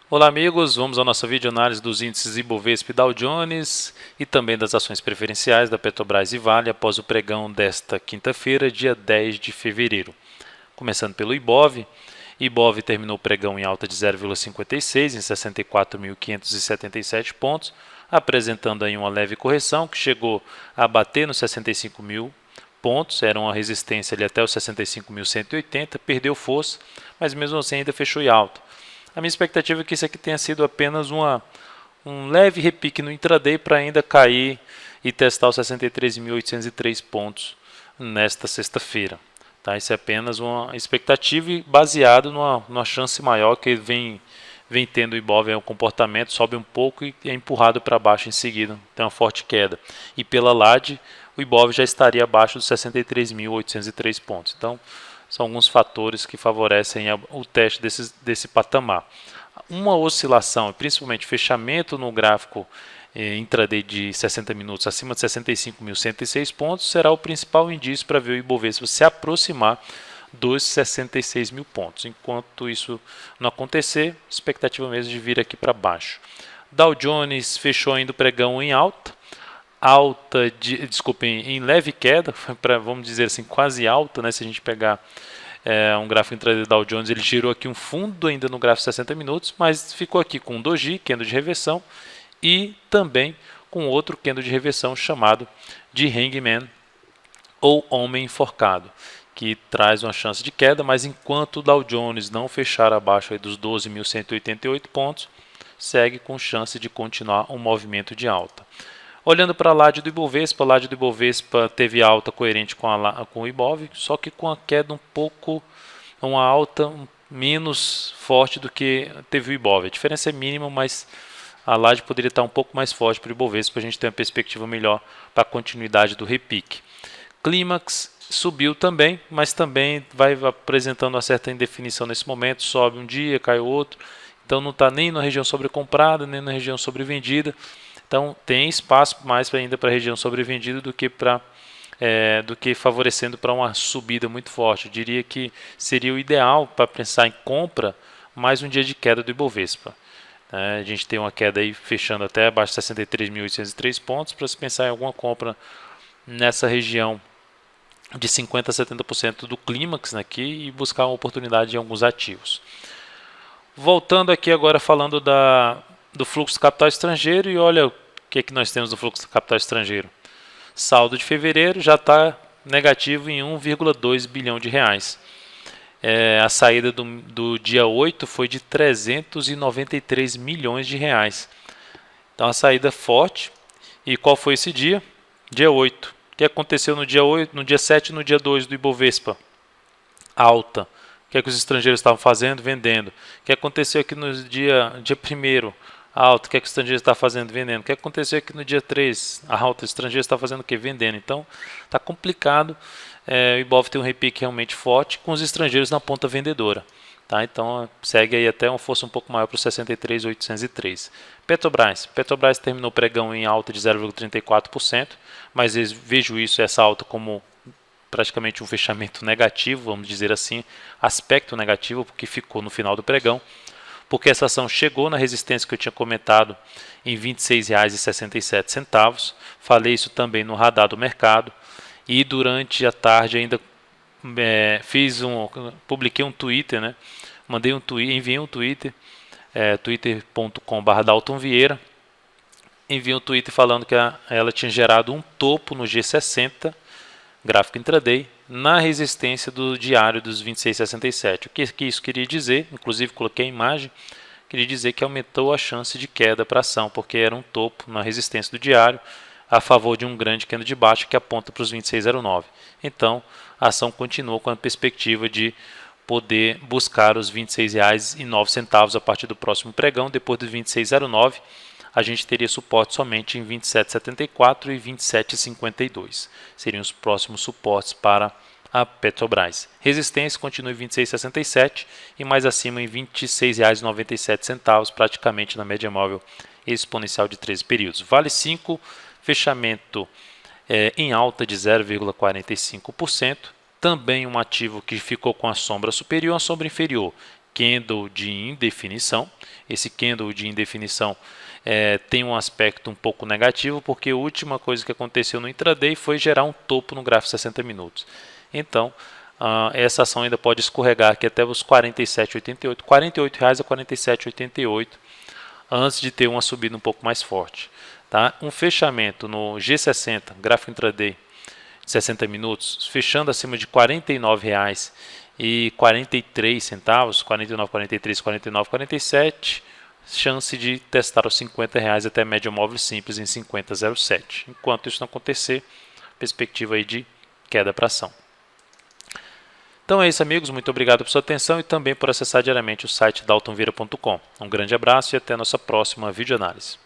Olá amigos, vamos à nossa videoanálise dos índices Ibovespa e Dow Jones e também das ações preferenciais da Petrobras e Vale após o pregão desta quinta-feira, dia 10 de fevereiro. Começando pelo Ibov terminou o pregão em alta de 0,56 em 64.577 pontos, apresentando aí uma leve correção que chegou a bater nos 65.000 pontos, era uma resistência ali até os 65.180, perdeu força, mas mesmo assim ainda fechou em alta. A minha expectativa é que isso aqui tenha sido apenas um leve repique no intraday para ainda cair e testar os 63.803 pontos nesta sexta-feira. Tá? Isso é apenas uma expectativa baseado numa chance maior que vem tendo o Ibov, um comportamento, sobe um pouco e é empurrado para baixo em seguida, tem uma forte queda. E pela LAD, o Ibov já estaria abaixo dos 63.803 pontos. Então, são alguns fatores que favorecem o teste desse patamar. Uma oscilação, principalmente fechamento no gráfico intraday de 60 minutos acima de 65.106 pontos, será o principal indício para ver o Ibovespa se aproximar dos 66 mil pontos. Enquanto isso não acontecer, expectativa mesmo de vir aqui para baixo. Dow Jones fechou ainda o pregão em alta, em leve queda, vamos dizer assim, quase alta, né? Se a gente pegar um gráfico intraday Dow Jones, ele girou aqui um fundo ainda no gráfico 60 minutos, mas ficou aqui com um doji, candle de reversão, e também com outro candle de reversão chamado de Hangman, ou Homem Enforcado, que traz uma chance de queda, mas enquanto o Dow Jones não fechar abaixo aí dos 12.188 pontos, segue com chance de continuar um movimento de alta. Olhando para a LAD do Ibovespa teve alta coerente com o Ibov, só que com a queda uma alta menos forte do que teve o Ibov. A diferença é mínima, mas a LAD poderia estar um pouco mais forte para o Ibovespa para a gente ter uma perspectiva melhor para a continuidade do repique. Clímax subiu também, mas também vai apresentando uma certa indefinição nesse momento, sobe um dia, cai outro, então não está nem na região sobrecomprada, nem na região sobrevendida. Então tem espaço mais ainda para a região sobrevendida do que favorecendo para uma subida muito forte. Eu diria que seria o ideal para pensar em compra mais um dia de queda do Ibovespa. A gente tem uma queda aí fechando até abaixo de 63.803 pontos para se pensar em alguma compra nessa região de 50% a 70% do clímax aqui e buscar uma oportunidade em alguns ativos. Voltando aqui agora falando do fluxo de capital estrangeiro, e olha o que nós temos do fluxo de capital estrangeiro. Saldo de fevereiro já está negativo em 1,2 bilhão de reais. A saída do dia 8 foi de 393 milhões de reais. Então a saída forte. E qual foi esse dia? Dia 8. O que aconteceu no dia 8, no dia 7 e no dia 2 do Ibovespa? Alta. O que os estrangeiros estavam fazendo? Vendendo. O que aconteceu aqui no dia 1º? Alta. O que os estrangeiros estavam fazendo? Vendendo. O que aconteceu aqui no dia 3? A alta. Os estrangeiros estavam fazendo o que? Vendendo. Então, está complicado. O Ibov tem um repique realmente forte com os estrangeiros na ponta vendedora. Tá? Então, segue aí até uma força um pouco maior para os 63.803. Petrobras terminou o pregão em alta de 0,34%, mas vejo essa alta como praticamente um fechamento negativo, vamos dizer assim, aspecto negativo, porque ficou no final do pregão, porque essa ação chegou na resistência que eu tinha comentado em R$ 26,67. Falei isso também no radar do mercado, e durante a tarde ainda publiquei um Twitter, né? Enviei um Twitter, twitter.com/Dalton Vieira, enviei um Twitter falando que ela tinha gerado um topo no G60, gráfico intraday, na resistência do diário dos 26,67. O que isso queria dizer? Inclusive coloquei a imagem. Queria dizer que aumentou a chance de queda para a ação, porque era um topo na resistência do diário, a favor de um grande candle de baixa que aponta para os 26,09. Então, a ação continuou com a perspectiva de poder buscar os R$ 26,09 a partir do próximo pregão. Depois dos 26,09, a gente teria suporte somente em 27,74 e 27,52. Seriam os próximos suportes para a Petrobras. Resistência continua em 26,67 e mais acima em R$ 26,97, praticamente na média móvel exponencial de 13 períodos. Vale 5, fechamento em alta de 0,45%. Também um ativo que ficou com a sombra superior e a sombra inferior. candle de indefinição. Esse candle de indefinição tem um aspecto um pouco negativo, porque a última coisa que aconteceu no intraday foi gerar um topo no gráfico 60 minutos. Então, essa ação ainda pode escorregar aqui até os R$ 47,88, R$ 48 a R$ 47,88, antes de ter uma subida um pouco mais forte. Tá? Um fechamento no G60, gráfico intraday, 60 minutos, fechando acima de R$ 49,43, R$ 49,43, R$ 49,47, chance de testar os R$ 50 até média móvel simples em 50,07. Enquanto isso não acontecer, perspectiva aí de queda para ação. Então é isso, amigos, muito obrigado por sua atenção e também por acessar diariamente o site daltonvira.com. Um grande abraço e até a nossa próxima videoanálise.